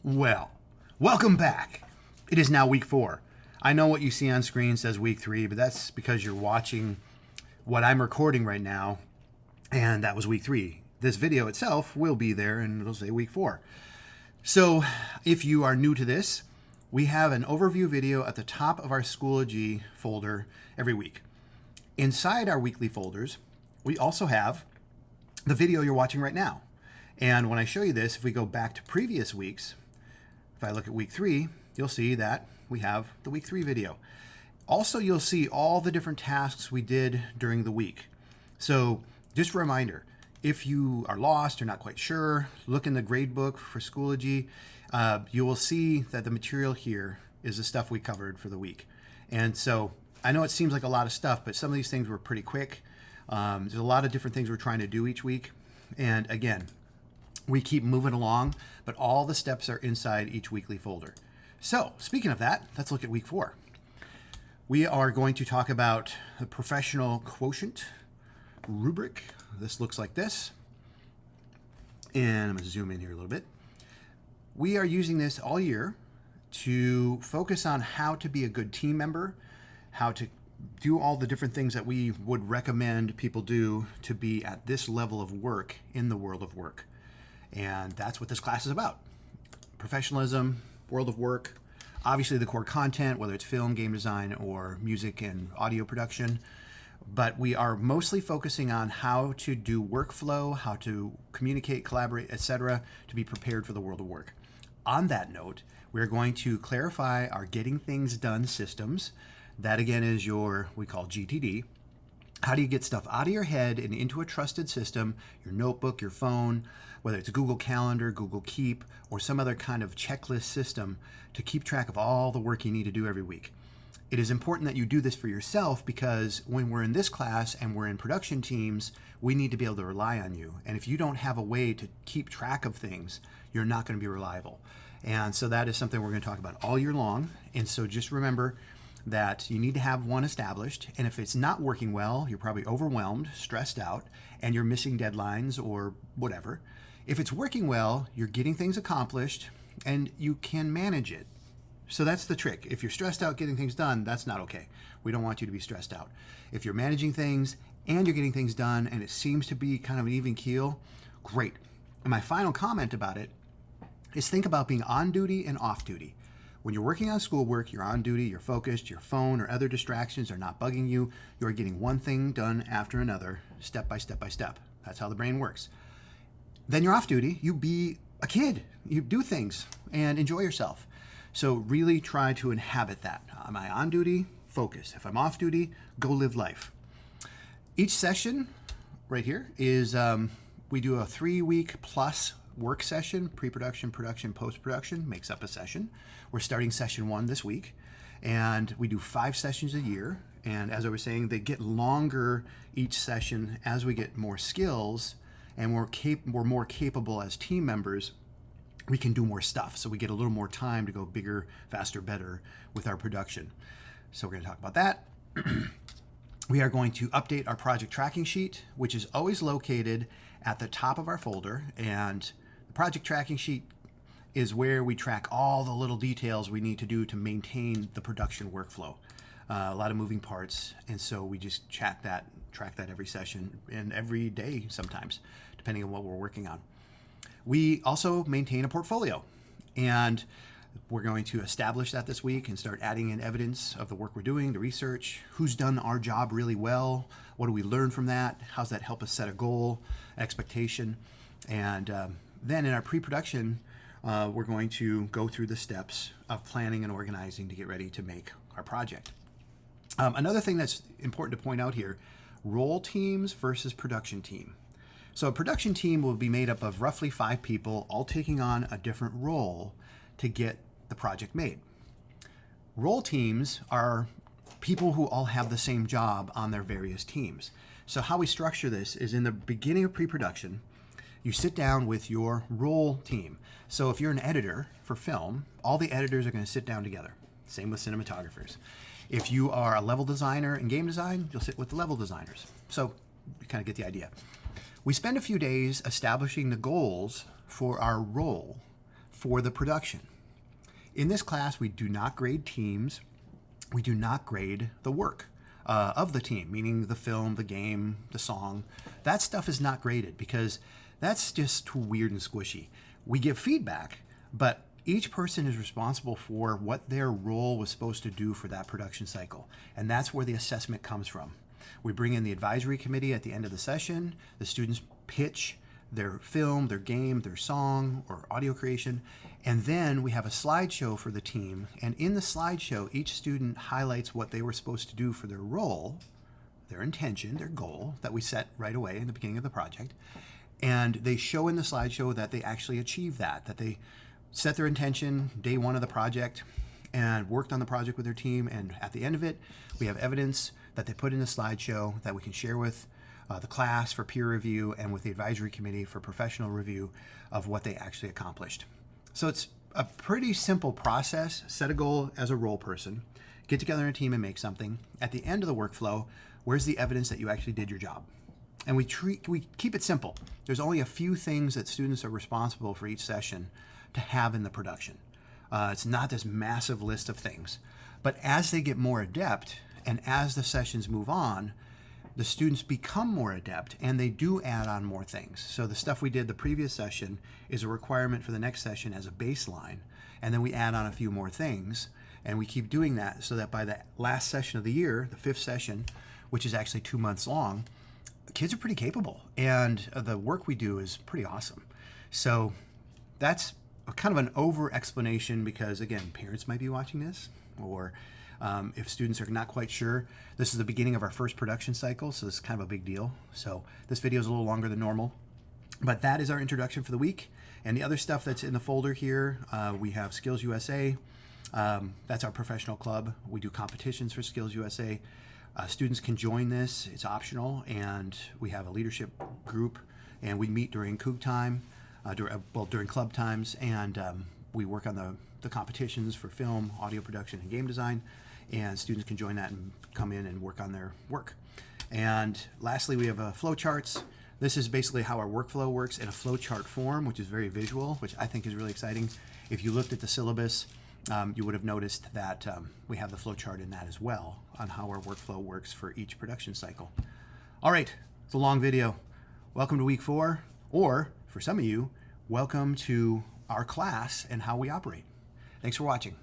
Well, welcome back. It is now week 4. I know what you see on screen says week 3, but that's because you're watching what I'm recording right now, and that was week 3. This video itself will be there, and it'll say week 4. So, if you are new to this, we have an overview video at the top of our Schoology folder every week. Inside our weekly folders, we also have the video you're watching right now. And when I show you this, if we go back to previous weeks, if I look at week 3, you'll see that we have the week 3 video. Also, you'll see all the different tasks we did during the week. So just a reminder, if you are lost or not quite sure, look in the gradebook for Schoology. You will see that the material here is the stuff we covered for the week. And so I know it seems like a lot of stuff, but some of these things were pretty quick. There's a lot of different things we're trying to do each week. And again, we keep moving along, but all the steps are inside each weekly folder. So speaking of that, let's look at week 4. We are going to talk about the professional quotient rubric. This looks like this. And I'm going to zoom in here a little bit. We are using this all year to focus on how to be a good team member, how to do all the different things that we would recommend people do to be at this level of work in the world of work. And that's what this class is about. Professionalism, world of work, obviously the core content, whether it's film, game design, or music and audio production. But we are mostly focusing on how to do workflow, how to communicate, collaborate, etc., to be prepared for the world of work. On that note, we're going to clarify our getting things done systems. That again is your, we call GTD. How do you get stuff out of your head and into a trusted system, your notebook, your phone, whether it's Google Calendar, Google Keep, or some other kind of checklist system to keep track of all the work you need to do every week. It is important that you do this for yourself because when we're in this class and we're in production teams, we need to be able to rely on you. And if you don't have a way to keep track of things, you're not going to be reliable. And so that is something we're going to talk about all year long. And so just remember that you need to have one established. And if it's not working well, you're probably overwhelmed, stressed out, and you're missing deadlines or whatever. If it's working well, you're getting things accomplished and you can manage it. So that's the trick. If you're stressed out getting things done, that's not okay. We don't want you to be stressed out. If you're managing things and you're getting things done and it seems to be kind of an even keel, great. And my final comment about it is think about being on duty and off duty. When you're working on schoolwork, you're on duty, you're focused, your phone or other distractions are not bugging you. You're getting one thing done after another, step by step by step. That's how the brain works. Then you're off duty, you be a kid. You do things and enjoy yourself. So really try to inhabit that. Am I on duty? Focus. If I'm off duty, go live life. Each session right here is, we do a 3-week plus work session, pre-production, production, post-production makes up a session. We're starting session 1 this week, and we do 5 sessions a year. And as I was saying, they get longer each session as we get more skills and we're more capable as team members. We can do more stuff, so we get a little more time to go bigger, faster, better with our production. So we're going to talk about that. We are going to update our project tracking sheet, which is always located at the top of our folder, and the project tracking sheet is where we track all the little details we need to do to maintain the production workflow. A lot of moving parts, and so we just track that every session and every day sometimes, depending on what we're working on. We also maintain a portfolio, and we're going to establish that this week and start adding in evidence of the work we're doing, the research, who's done our job really well, what do we learn from that, how's that help us set a goal, expectation, and then in our pre-production, we're going to go through the steps of planning and organizing to get ready to make our project. Another thing that's important to point out here, role teams versus production team. So a production team will be made up of roughly 5 people, all taking on a different role to get the project made. Role teams are people who all have the same job on their various teams. So how we structure this is in the beginning of pre-production, you sit down with your role team. So if you're an editor for film, all the editors are going to sit down together. Same with cinematographers. If you are a level designer in game design, you'll sit with the level designers. So you kind of get the idea. We spend a few days establishing the goals for our role for the production. In this class, we do not grade teams. We do not grade the work of the team, meaning the film, the game, the song. That stuff is not graded because that's just too weird and squishy. We give feedback, but each person is responsible for what their role was supposed to do for that production cycle. And that's where the assessment comes from. We bring in the advisory committee at the end of the session. The students pitch their film, their game, their song, or audio creation. And then we have a slideshow for the team. And in the slideshow, each student highlights what they were supposed to do for their role, their intention, their goal that we set right away in the beginning of the project. And they show in the slideshow that they actually achieved that they set their intention day one of the project and worked on the project with their team. And at the end of it, we have evidence that they put in the slideshow that we can share with the class for peer review and with the advisory committee for professional review of what they actually accomplished. So it's a pretty simple process. Set a goal as a role person, get together in a team and make something. At the end of the workflow, where's the evidence that you actually did your job? And we keep it simple. There's only a few things that students are responsible for each session to have in the production. It's not this massive list of things. But as they get more adept and as the sessions move on, the students become more adept and they do add on more things. So the stuff we did the previous session is a requirement for the next session as a baseline. And then we add on a few more things and we keep doing that so that by the last session of the year, the 5th session, which is actually 2 months long, the kids are pretty capable and the work we do is pretty awesome. So that's kind of an over explanation because again, parents might be watching this or if students are not quite sure, this is the beginning of our first production cycle, so this is kind of a big deal. So this video is a little longer than normal, but that is our introduction for the week. And the other stuff that's in the folder here, we have Skills USA. That's our professional club. We do competitions for Skills USA. Students can join this. It's optional, and we have a leadership group, and we meet during COOG time, during club times, and we work on the competitions for film, audio production, and game design. And students can join that and come in and work on their work. And lastly, we have flowcharts. This is basically how our workflow works in a flowchart form, which is very visual, which I think is really exciting. If you looked at the syllabus, you would have noticed that we have the flowchart in that as well on how our workflow works for each production cycle. All right, it's a long video. Welcome to week 4, or for some of you, welcome to our class and how we operate. Thanks for watching.